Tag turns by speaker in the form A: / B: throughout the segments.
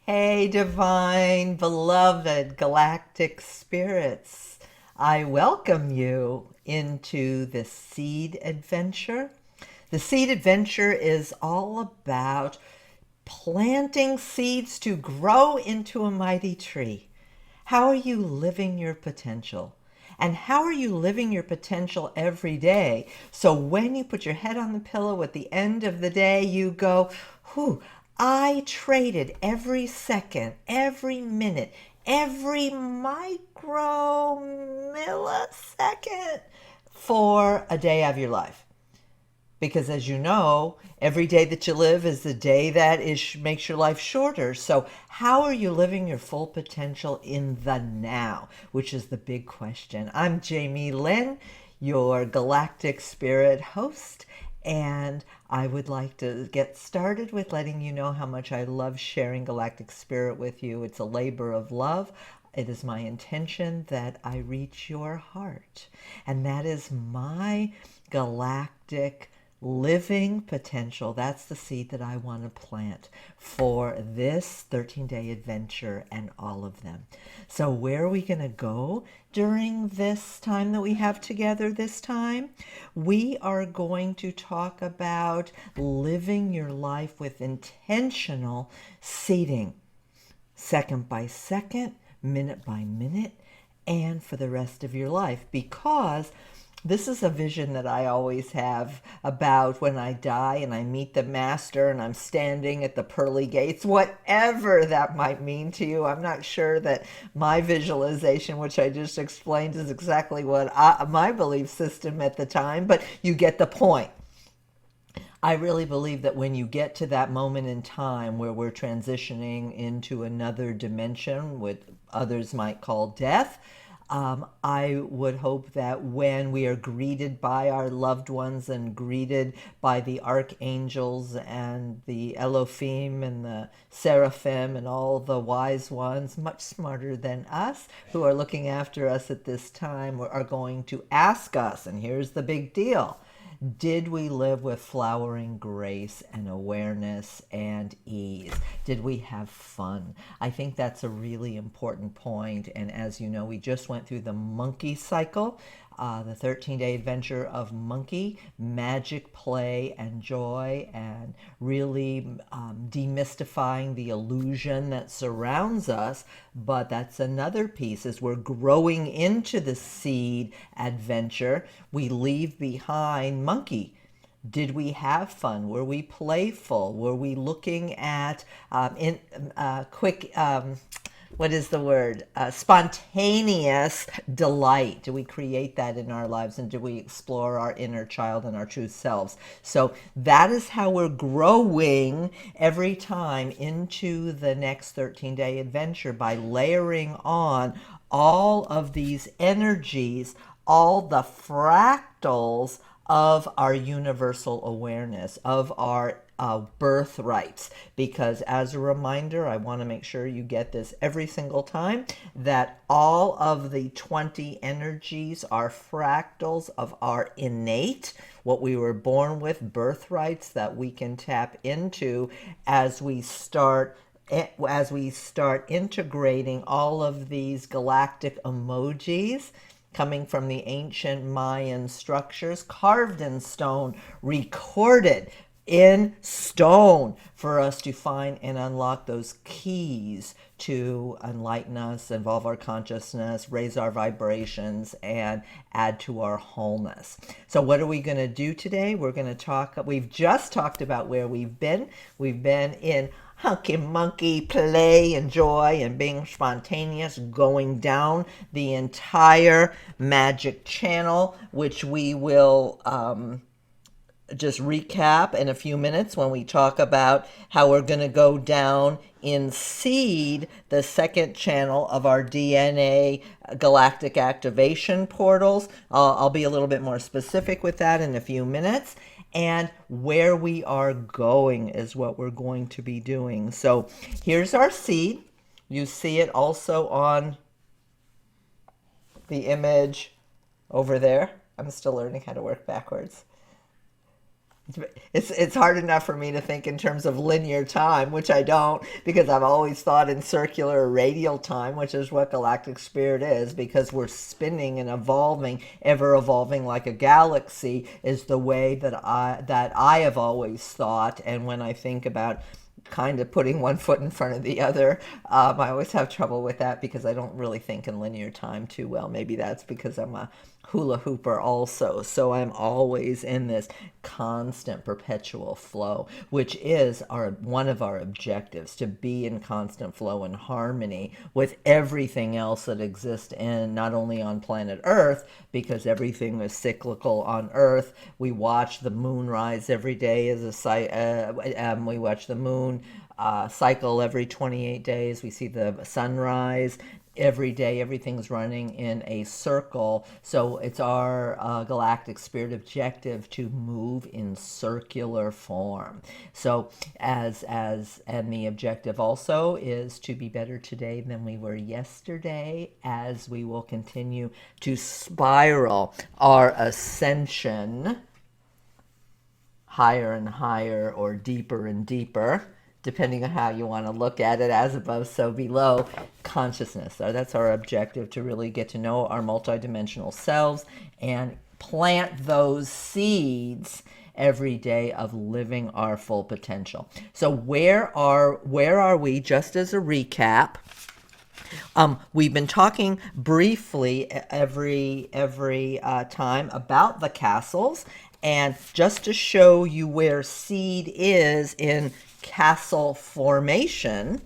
A: Hey, divine, beloved galactic spirits. I welcome you into the seed adventure. The seed adventure is all about planting seeds to grow into a mighty tree. How are you living your potential? And how are you living your potential every day? So when you put your head on the pillow at the end of the day, you go, whew, I traded every second, every minute, every micro millisecond for a day of your life. Because as you know, every day that you live is the day that makes your life shorter. So how are you living your full potential in the now, which is the big question. I'm Jamie Lynn, your galactic spirit host, and I would like to get started with letting you know how much I love sharing galactic spirit with you. It's a labor of love. It is my intention that I reach your heart, and that is my galactic living potential. That's the seed that I want to plant for this 13-day adventure and all of them. So where are we going to go during this time that we have together this time? We are going to talk about living your life with intentional seeding, second by second, minute by minute, and for the rest of your life, because this is a vision that I always have about when I die and I meet the master and I'm standing at the pearly gates, whatever that might mean to you. I'm not sure that my visualization, which I just explained, is exactly what my belief system at the time, but you get the point. I really believe that when you get to that moment in time where we're transitioning into another dimension, what others might call death, I would hope that when we are greeted by our loved ones and greeted by the archangels and the Elohim and the seraphim and all the wise ones, much smarter than us, who are looking after us at this time, are going to ask us, and here's the big deal: did we live with flowering grace and awareness and ease? Did we have fun? I think that's a really important point. And as you know, we just went through the monkey cycle, the 13-day adventure of monkey, magic, play, and joy, and really demystifying the illusion that surrounds us. But that's another piece. As we're growing into the seed adventure, we leave behind monkey. Did we have fun? Were we playful? Were we looking at quick, what is the word? Spontaneous delight. Do we create that in our lives, and do we explore our inner child and our true selves? So that is how we're growing every time into the next 13-day adventure, by layering on all of these energies, all the fractals of our universal awareness, of our birthrights. Because as a reminder, I want to make sure you get this every single time, that all of the 20 energies are fractals of our innate, what we were born with, birthrights that we can tap into as we start integrating all of these galactic emojis coming from the ancient Mayan structures, carved in stone, recorded in stone, for us to find and unlock those keys to enlighten us, evolve our consciousness, raise our vibrations, and add to our wholeness. So what are we going to do today? We're going to talk, we've just talked about where we've been. We've been in hunky monkey play and joy and being spontaneous, going down the entire magic channel, which we will just recap in a few minutes when we talk about how we're going to go down in seed, the second channel of our DNA galactic activation portals. I'll be a little bit more specific with that in a few minutes. And where we are going is what we're going to be doing. So here's our seed. You see it also on the image over there. I'm still learning how to work backwards. It's hard enough for me to think in terms of linear time, which I don't, because I've always thought in circular or radial time, which is what galactic spirit is, because we're spinning and evolving, ever evolving like a galaxy, is the way that I have always thought. And when I think about kind of putting one foot in front of the other, I always have trouble with that because I don't really think in linear time too well. Maybe that's because I'm a hula hooper also. So I'm always in this constant perpetual flow, which is one of our objectives, to be in constant flow and harmony with everything else that exists in, not only on planet Earth, because everything is cyclical on Earth. We watch the moon rise every day as we watch the moon cycle every 28 days. We see the sunrise every day. Everything's running in a circle. So it's our galactic spirit objective to move in circular form. So and the objective also is to be better today than we were yesterday, as we will continue to spiral our ascension higher and higher, or deeper and deeper, depending on how you want to look at it, as above, so below, consciousness. So that's our objective, to really get to know our multidimensional selves and plant those seeds every day of living our full potential. So where are we, just as a recap? We've been talking briefly every time about the castles, and just to show you where seed is in castle formation,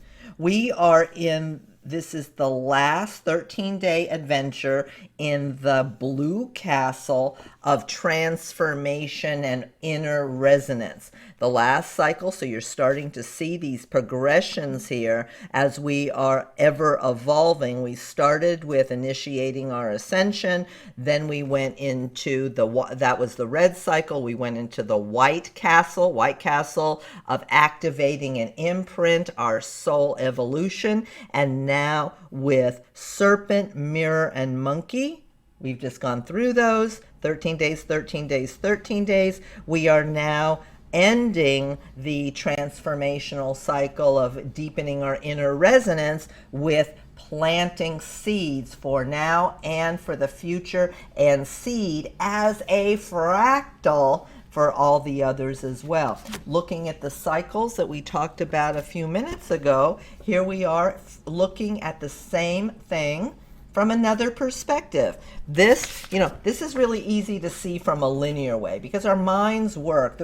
A: this is the last 13-day adventure in the blue castle of transformation and inner resonance. The last cycle, so you're starting to see these progressions here as we are ever evolving. We started with initiating our ascension, then we went into that was the red cycle. We went into the white castle of activating an imprint, our soul evolution, and now with serpent, mirror, and monkey. We've just gone through those 13 days, 13 days, 13 days. We are now ending the transformational cycle of deepening our inner resonance with planting seeds for now and for the future, and seed as a fractal for all the others as well. Looking at the cycles that we talked about a few minutes ago, here we are looking at the same thing from another perspective. This is really easy to see from a linear way, because our minds work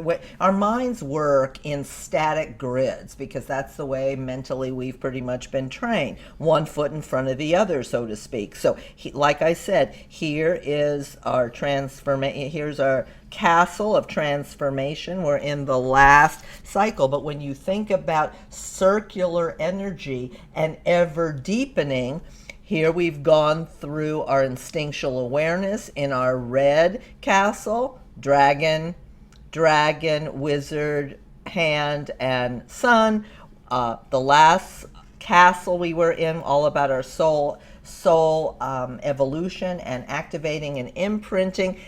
A: in static grids, because that's the way mentally we've pretty much been trained, one foot in front of the other, so to speak. So like I said, here is our transformation. Here's our castle of transformation. We're in the last cycle. But when you think about circular energy and ever deepening, here we've gone through our instinctual awareness in our red castle, dragon, wizard, hand, and sun. The last castle we were in, all about our soul evolution and activating and imprinting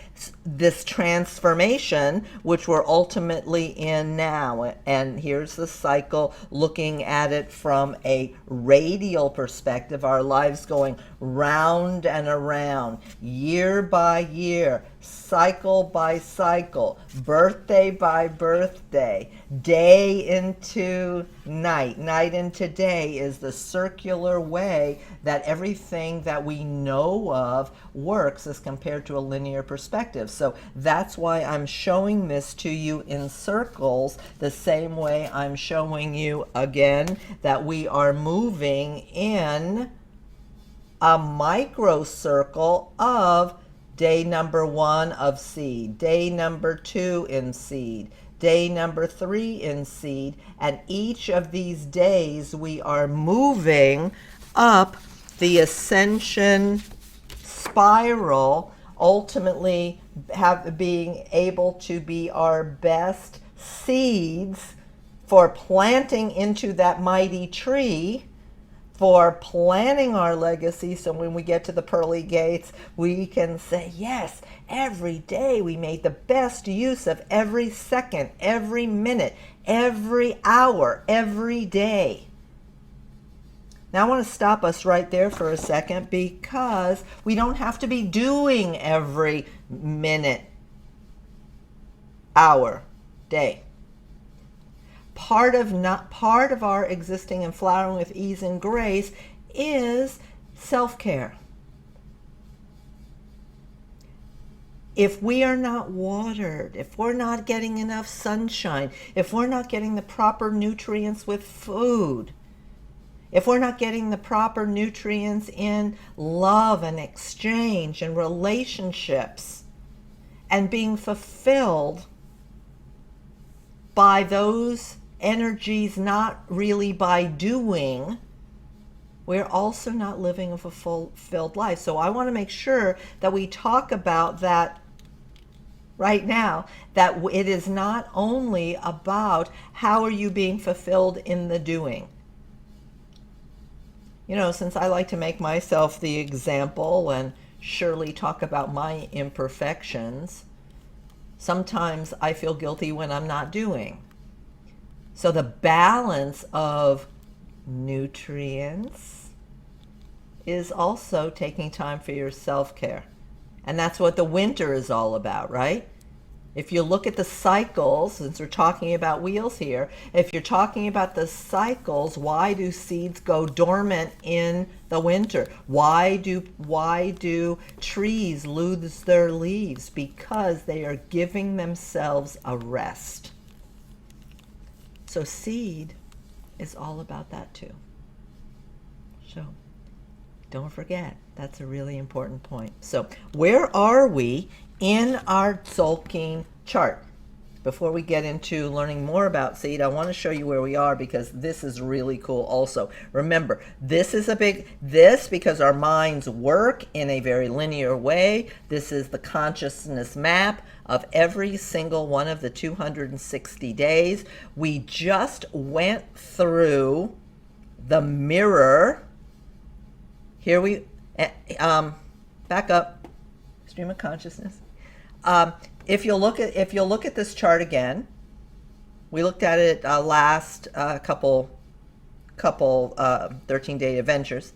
A: this transformation, which we're ultimately in now. And here's the cycle, looking at it from a radial perspective, our lives going round and around, year by year, cycle by cycle, birthday by birthday, day into night, night into day, is the circular way that everything that we know of works as compared to a linear perspective. So that's why I'm showing this to you in circles, the same way I'm showing you again that we are moving in a micro circle of day number 1 of seed, day number 2 in seed, day number 3 in seed, and each of these days we are moving up the ascension spiral, ultimately being able to be our best seeds for planting into that mighty tree for planning our legacy, so when we get to the pearly gates, we can say, yes, every day we made the best use of every second, every minute, every hour, every day. Now I want to stop us right there for a second, because we don't have to be doing every minute, hour, day. Part of our existing and flowering with ease and grace is self-care. If we are not watered, if we're not getting enough sunshine, if we're not getting the proper nutrients with food, if we're not getting the proper nutrients in love and exchange and relationships and being fulfilled by those energies, not really by doing, we're also not living a fulfilled life. So I want to make sure that we talk about that right now, that it is not only about how are you being fulfilled in the doing. You know, since I like to make myself the example and surely talk about my imperfections, sometimes I feel guilty when I'm not doing. So the balance of nutrients is also taking time for your self-care. And that's what the winter is all about, right? If you look at the cycles, since we're talking about wheels here, if you're talking about the cycles, why do seeds go dormant in the winter? Why do trees lose their leaves? Because they are giving themselves a rest. So seed is all about that too. So don't forget, that's a really important point. So where are we in our Tzolk'in chart? Before we get into learning more about seed, I want to show you where we are, because this is really cool also. Remember, this is because our minds work in a very linear way. This is the consciousness map of every single one of the 260 days. We just went through the mirror. Here we, back up, stream of consciousness. If you'll look at this chart again, we looked at it last couple 13-day adventures,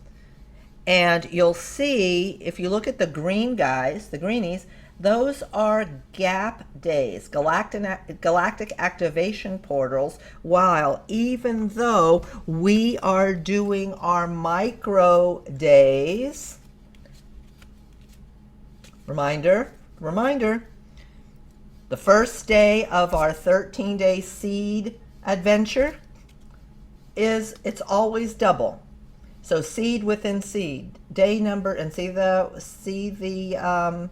A: and you'll see, if you look at the green guys, the greenies, those are gap days, galactic activation portals, while even though we are doing our micro days, reminder, the first day of our 13-day seed adventure it's always double. So seed within seed, day number, and see the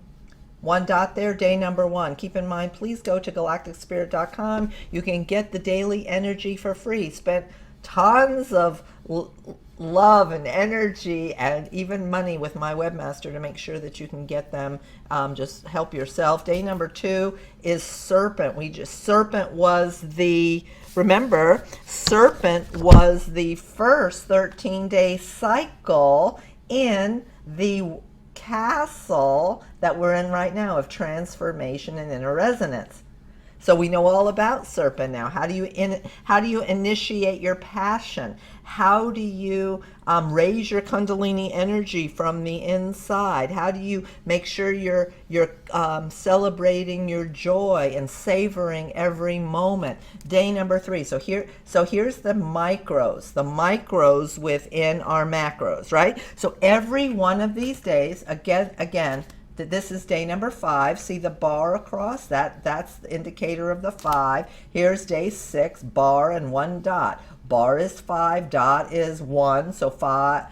A: one dot there, day number 1. Keep in mind, please go to galacticspirit.com. You can get the daily energy for free. Spent tons of love and energy and even money with my webmaster to make sure that you can get them. Just help yourself. Day number 2 is Serpent. Serpent was the first 13-day cycle in the castle that we're in right now of transformation and inner resonance. So we know all about Serpent now. How do you initiate your passion? How do you raise your Kundalini energy from the inside? How do you make sure you're celebrating your joy and savoring every moment? Day number 3. So here's the micros within our macros, right? So every one of these days, again. This is day number 5. See the bar across? That's the indicator of the 5. Here's day 6, bar and 1 dot. Bar is 5, dot is 1, so 5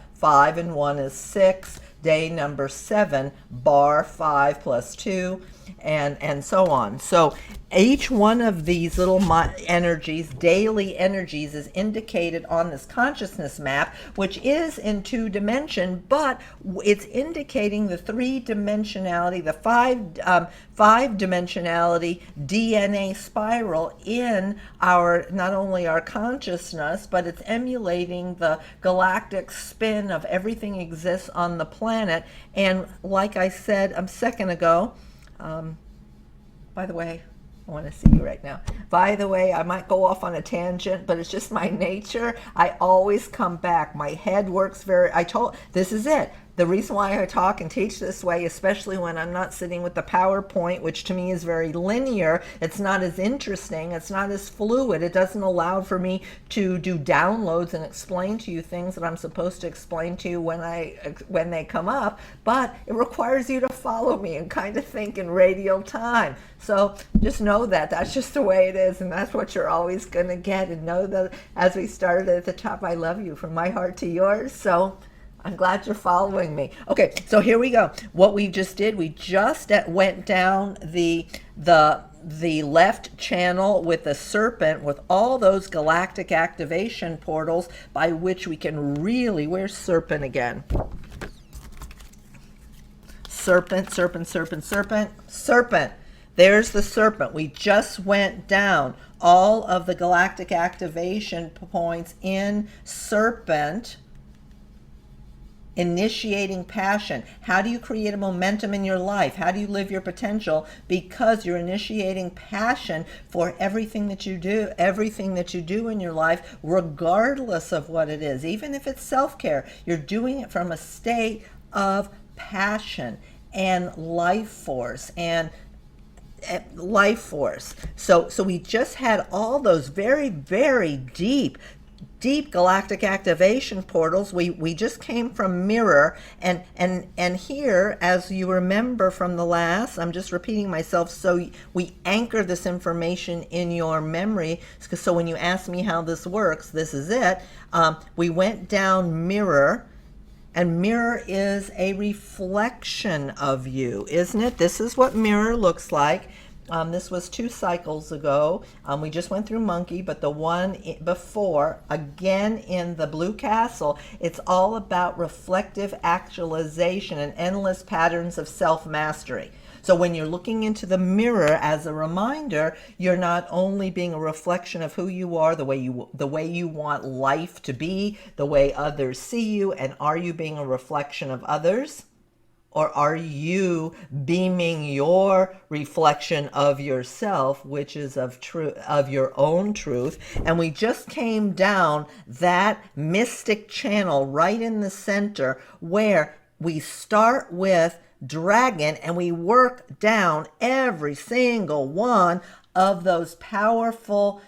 A: and 1 is 6. Day number 7, bar 5 plus 2, and so on. So Each one of these little energies, daily energies, is indicated on this consciousness map, which is in 2 dimension, but it's indicating the 3 dimensionality, the five dimensionality DNA spiral in our, not only our consciousness, but it's emulating the galactic spin of everything exists on the planet. And like I said a second ago, by the way, I want to see you right now. By the way, I might go off on a tangent, but it's just my nature. I always come back. My head works this is it. The reason why I talk and teach this way, especially when I'm not sitting with the PowerPoint, which to me is very linear, it's not as interesting, it's not as fluid, it doesn't allow for me to do downloads and explain to you things that I'm supposed to explain to you when they come up, but it requires you to follow me and kind of think in radial time. So just know that that's just the way it is, and that's what you're always going to get. And know that, as we started at the top, I love you from my heart to yours. So I'm glad you're following me. Okay, so here we go. What we just did, we just went down the left channel with the serpent, with all those galactic activation portals by which we can really, where's serpent again? Serpent, serpent, serpent, serpent, serpent. There's the serpent. We just went down all of the galactic activation points in serpent. Initiating passion. How do you create a momentum in your life? How do you live your potential? Because you're initiating passion for everything that you do in your life, regardless of what it is. Even if it's self-care, you're doing it from a state of passion and life force So we just had all those very, very deep galactic activation portals. We just came from mirror, and here, as you remember from the last, I'm just repeating myself, so we anchor this information in your memory, so when you ask me how this works, this is it. We went down mirror, and mirror is a reflection of you, isn't it? This is what mirror looks like. This was 2 cycles ago. We just went through monkey, but the one before, again in the blue castle, it's all about reflective actualization and endless patterns of self-mastery. So when you're looking into the mirror as a reminder, you're not only being a reflection of who you are, the way you want life to be, the way others see you, and are you being a reflection of others? Or are you beaming your reflection of yourself, which is of your own truth? And we just came down that mystic channel right in the center, where we start with dragon and we work down every single one of those powerful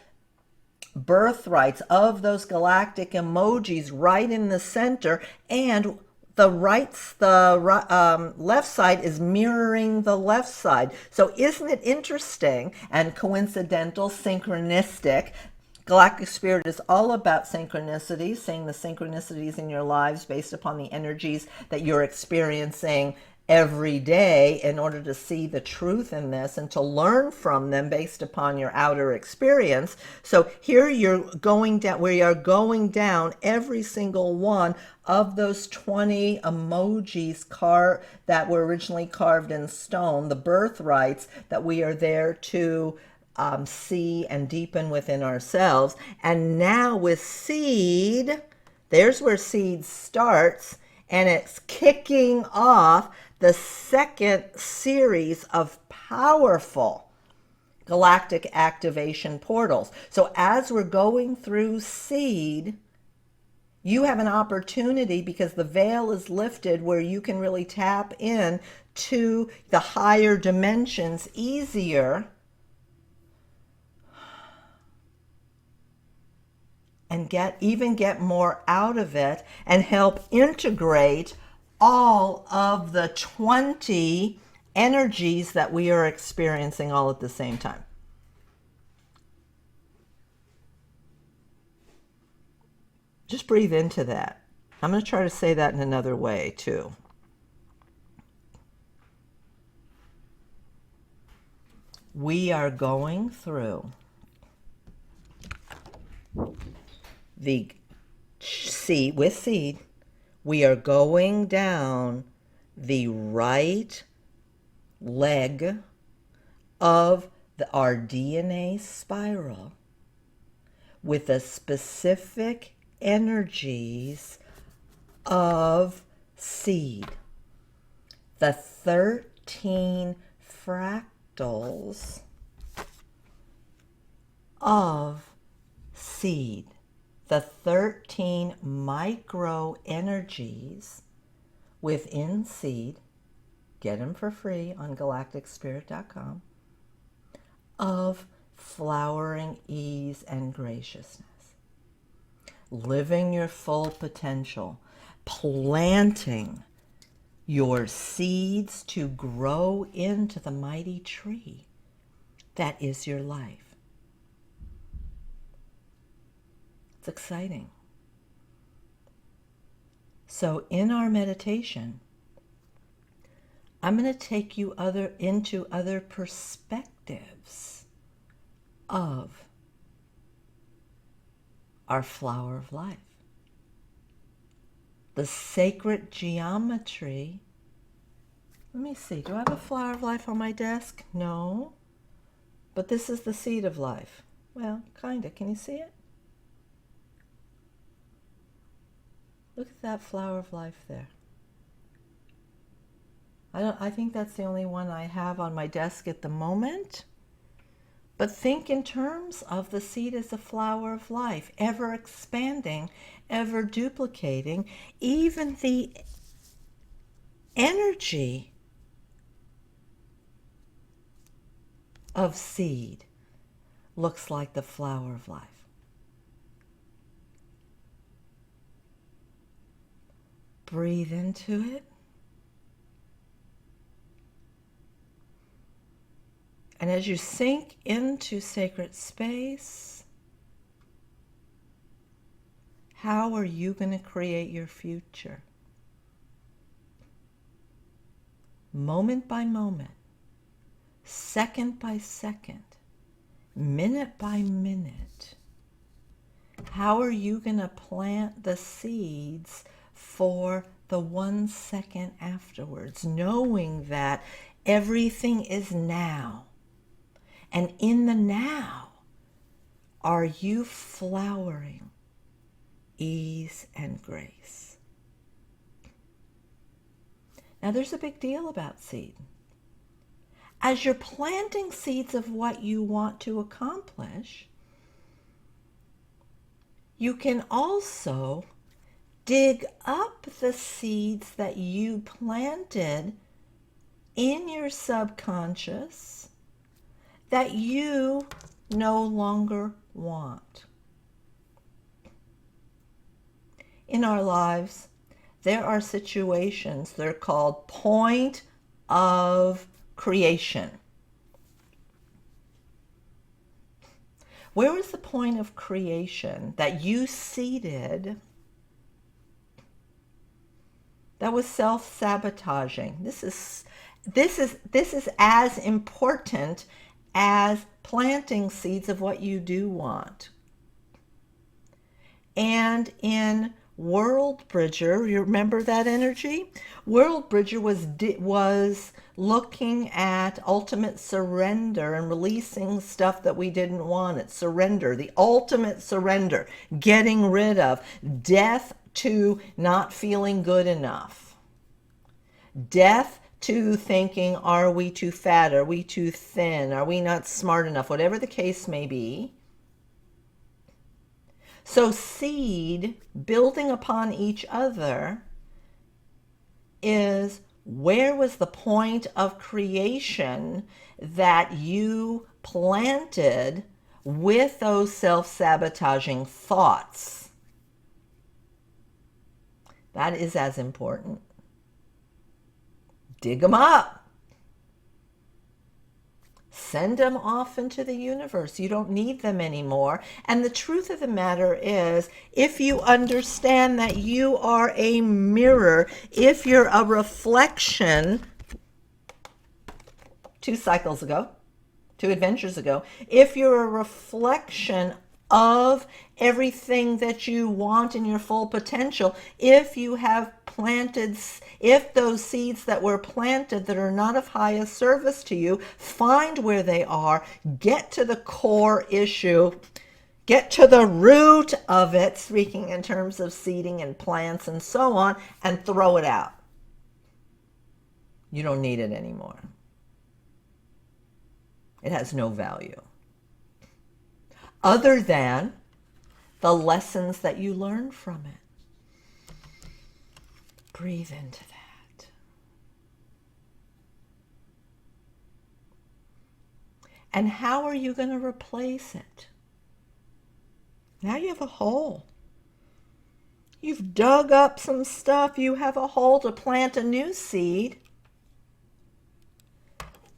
A: birthrights, of those galactic emojis right in the center. And the left side is mirroring the left side. So isn't it interesting and coincidental, synchronistic? Galactic Spirit is all about synchronicities, seeing the synchronicities in your lives based upon the energies that you're experiencing every day, in order to see the truth in this and to learn from them based upon your outer experience. So here we are going down every single one of those 20 emojis that were originally carved in stone, the birthrights that we are there to see and deepen within ourselves. And now with seed, there's where seed starts, and it's kicking off the second series of powerful galactic activation portals. So as we're going through seed, you have an opportunity, because the veil is lifted, where you can really tap in to the higher dimensions easier and get more out of it, and help integrate all of the 20 energies that we are experiencing all at the same time. Just breathe into that. I'm going to try to say that in another way too. we are going through the seed, with seed, we are going down the right leg of our DNA spiral with the specific energies of seed. The 13 fractals of seed. The 13 micro energies within seed. Get them for free on galacticspirit.com. Of flowering ease and graciousness. Living your full potential. Planting your seeds to grow into the mighty tree that is your life. It's exciting. So in our meditation, I'm going to take you into other perspectives of our flower of life. The sacred geometry. Let me see, do I have a flower of life on my desk? No. But this is the seed of life. Well, kind of. Can you see it? Look at that flower of life there. I think that's the only one I have on my desk at the moment. But think in terms of the seed as a flower of life, ever expanding, ever duplicating. Even the energy of seed looks like the flower of life. Breathe into it. And as you sink into sacred space, how are you going to create your future? Moment by moment, second by second, minute by minute. How are you going to plant the seeds for the 1 second afterwards, knowing that everything is now? And in the now, are you flowering ease and grace? Now, there's a big deal about seed. As you're planting seeds of what you want to accomplish, you can also dig up the seeds that you planted in your subconscious that you no longer want. In our lives, there are situations that are called point of creation. Where was the point of creation that you seeded that was self-sabotaging? This is as important as planting seeds of what you do want. And in World Bridger, you remember that energy? World Bridger was looking at ultimate surrender and releasing stuff that we didn't want. It's surrender, the ultimate surrender, getting rid of, death to not feeling good enough, death to thinking, are we too fat? Are we too thin? Are we not smart enough? Whatever the case may be. So seed building upon each other is, where was the point of creation that you planted with those self-sabotaging thoughts? That is as important. Dig them up. Send them off into the universe. You don't need them anymore. And the truth of the matter is, if you understand that you are a mirror, if you're a reflection, 2 cycles ago, 2 adventures ago, if you're a reflection of everything that you want in your full potential, if you have planted, if those seeds that were planted that are not of highest service to you, find where they are, get to the core issue, get to the root of it, speaking in terms of seeding and plants and so on, and throw it out. You don't need it anymore. It has no value other than the lessons that you learn from it. Breathe into that. And how are you going to replace it? Now you have a hole. You've dug up some stuff. You have a hole to plant a new seed.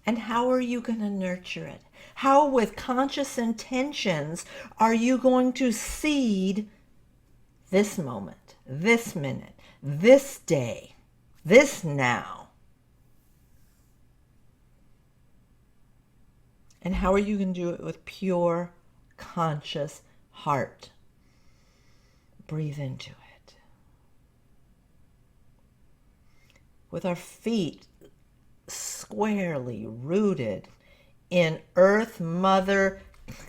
A: And how are you going to nurture it? How, with conscious intentions, are you going to seed this moment, this minute, this day, this now? And how are you going to do it with pure, conscious heart? Breathe into it. With our feet squarely rooted in Earth Mother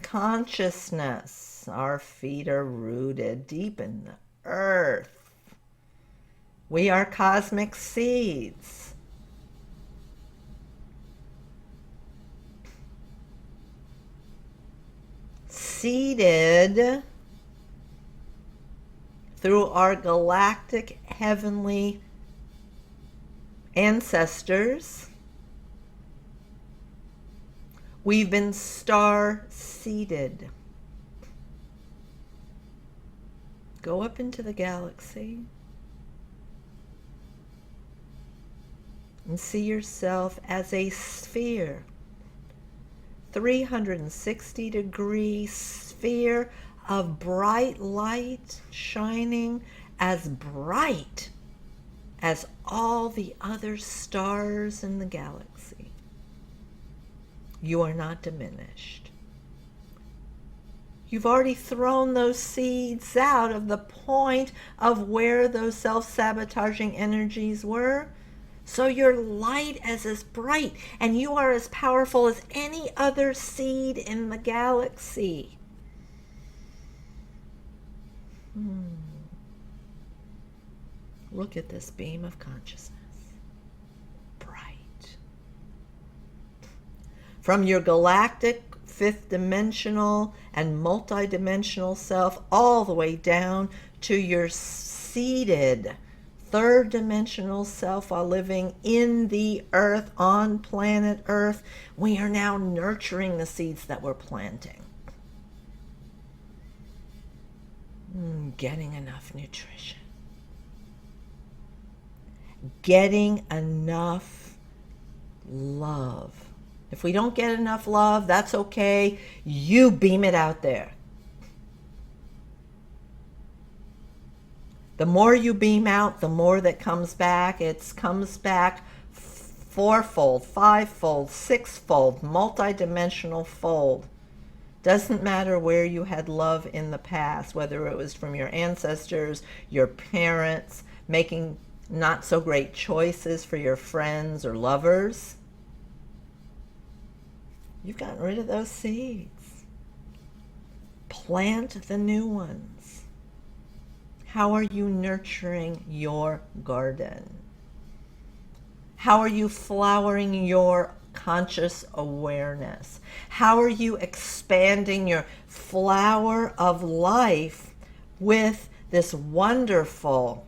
A: consciousness. Our feet are rooted deep in the earth. We are cosmic seeds. Seeded through our galactic heavenly ancestors. We've been star-seeded. Go up into the galaxy and see yourself as a sphere, 360-degree sphere of bright light, shining as bright as all the other stars in the galaxy. You are not diminished. You've already thrown those seeds out of the point of where those self-sabotaging energies were. So your light is as bright, and you are as powerful as any other seed in the galaxy. Look at this beam of consciousness. Bright. From your galactic, fifth dimensional and multidimensional self all the way down to your seated third dimensional self while living in the earth, on planet Earth, we are now nurturing the seeds that we're planting. Getting enough nutrition. Getting enough love. If we don't get enough love, that's okay. You beam it out there. The more you beam out, the more that comes back. It comes back fourfold, fivefold, sixfold, multidimensional fold. Doesn't matter where you had love in the past, whether it was from your ancestors, your parents, making not so great choices for your friends or lovers. You've gotten rid of those seeds. Plant the new ones. How are you nurturing your garden? How are you flowering your conscious awareness? How are you expanding your flower of life with this wonderful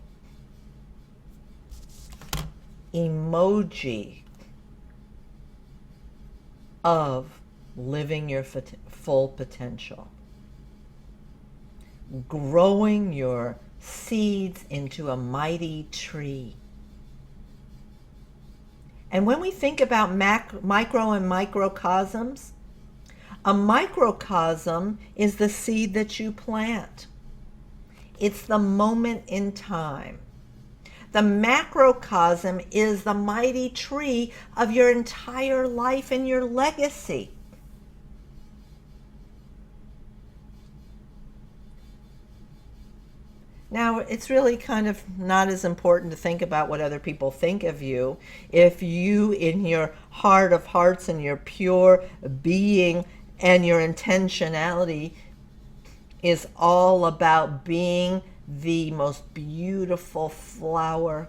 A: emoji of living your full potential? Growing your seeds into a mighty tree. And when we think about micro and microcosms, a microcosm is the seed that you plant. It's the moment in time. The macrocosm is the mighty tree of your entire life and your legacy. Now, it's really kind of not as important to think about what other people think of you if you, in your heart of hearts and your pure being and your intentionality, is all about being the most beautiful flower.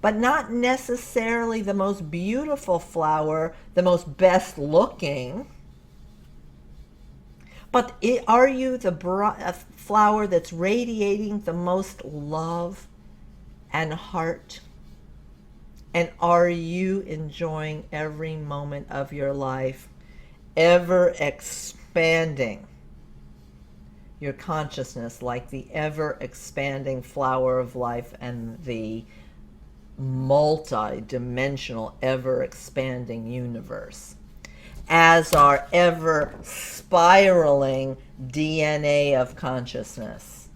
A: But not necessarily the most beautiful flower, the most best looking. But are you the flower that's radiating the most love and heart? And are you enjoying every moment of your life, ever expanding your consciousness like the ever expanding flower of life and the multi-dimensional, ever expanding universe, as our ever spiraling DNA of consciousness,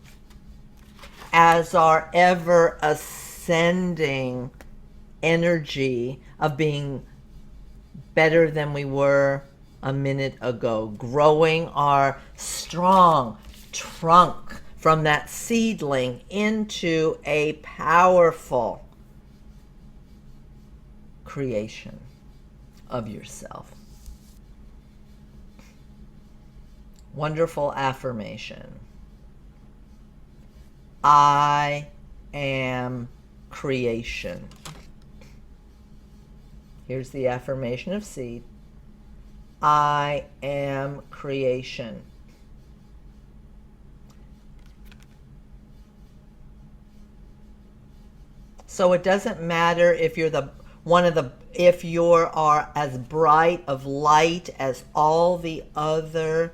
A: as our ever ascending energy of being better than we were a minute ago, growing our strong trunk from that seedling into a powerful creation of yourself. Wonderful affirmation. I am creation. Here's the affirmation of seed. I am creation. So it doesn't matter if you're if you are as bright of light as all the other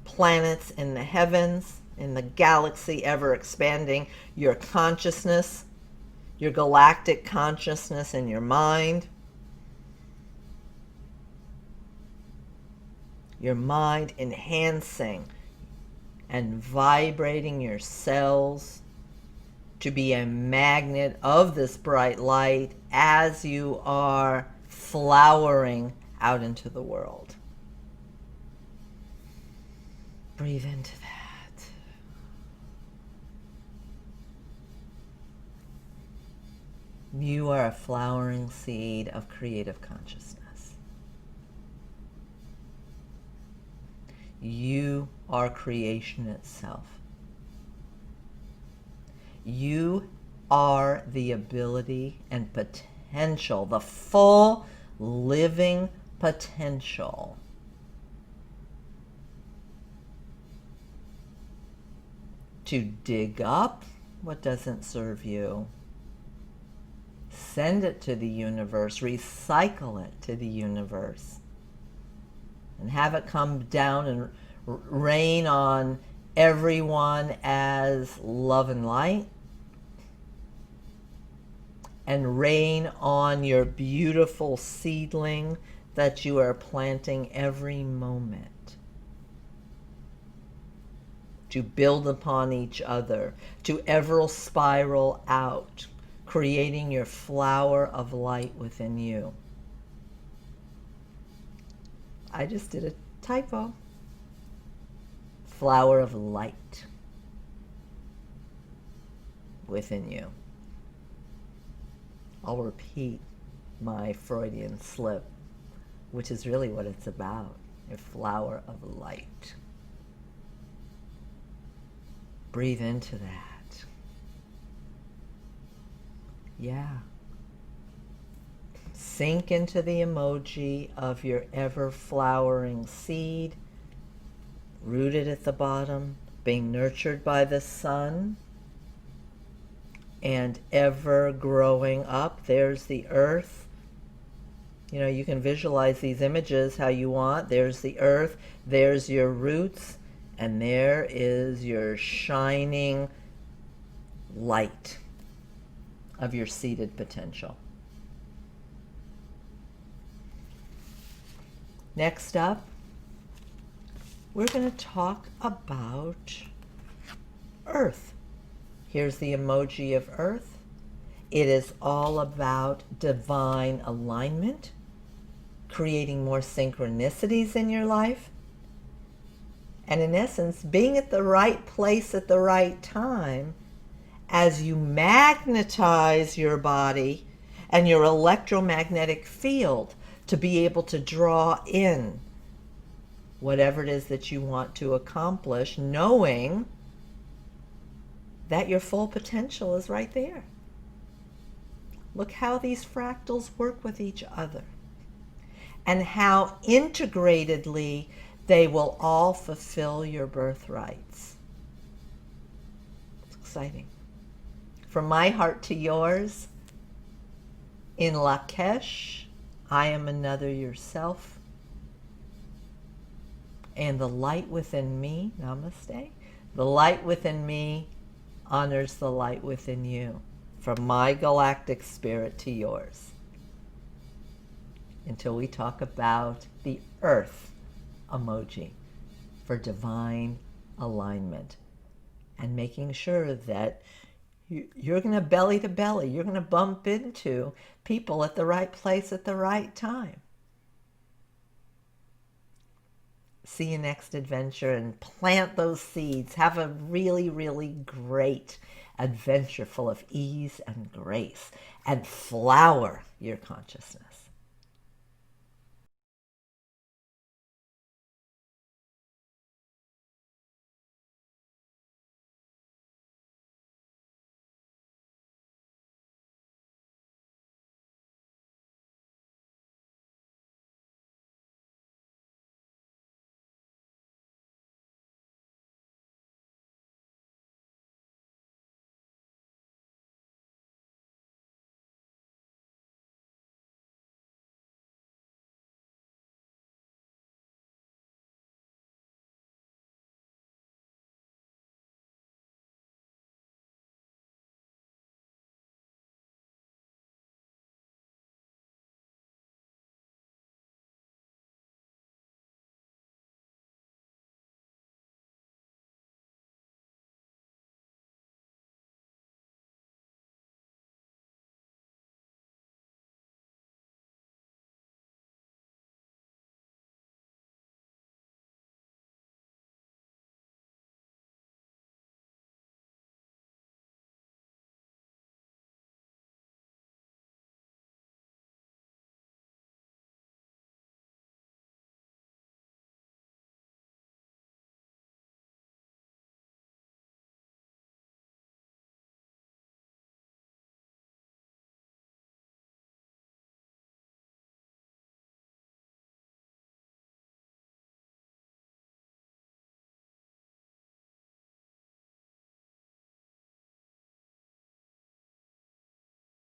A: planets in the heavens, in the galaxy ever expanding, your consciousness, your galactic consciousness in your mind, your mind enhancing and vibrating your cells to be a magnet of this bright light as you are flowering out into the world. Breathe into that. You are a flowering seed of creative consciousness. You are creation itself. You are the ability and potential, the full living potential to dig up what doesn't serve you, send it to the universe, recycle it to the universe, and have it come down and rain on everyone as love and light, and rain on your beautiful seedling that you are planting every moment, to build upon each other, to ever spiral out, creating your flower of light within you. I just did a typo. Flower of light within you. I'll repeat my Freudian slip, which is really what it's about, a flower of light. Breathe into that. Yeah. Sink into the emoji of your ever-flowering seed, rooted at the bottom, being nurtured by the sun, and ever growing up. There's the earth. You know, you can visualize these images how you want. There's the earth, there's your roots, and there is your shining light of your seeded potential. Next up, we're going to talk about Earth. Here's the emoji of Earth. It is all about divine alignment, creating more synchronicities in your life, And in essence, being at the right place at the right time, as you magnetize your body and your electromagnetic field to be able to draw in whatever it is that you want to accomplish, knowing that your full potential is right there. Look how these fractals work with each other and how integratedly they will all fulfill your birthrights. It's exciting. From my heart to yours, in Lakesh, I am another yourself. And the light within me, namaste, the light within me honors the light within you. From my galactic spirit to yours. Until we talk about the earth emoji for divine alignment and making sure that you're going to belly to belly, you're going to bump into people at the right place at the right time. See you next adventure and plant those seeds. Have a really, really great adventure full of ease and grace, and flower your consciousness.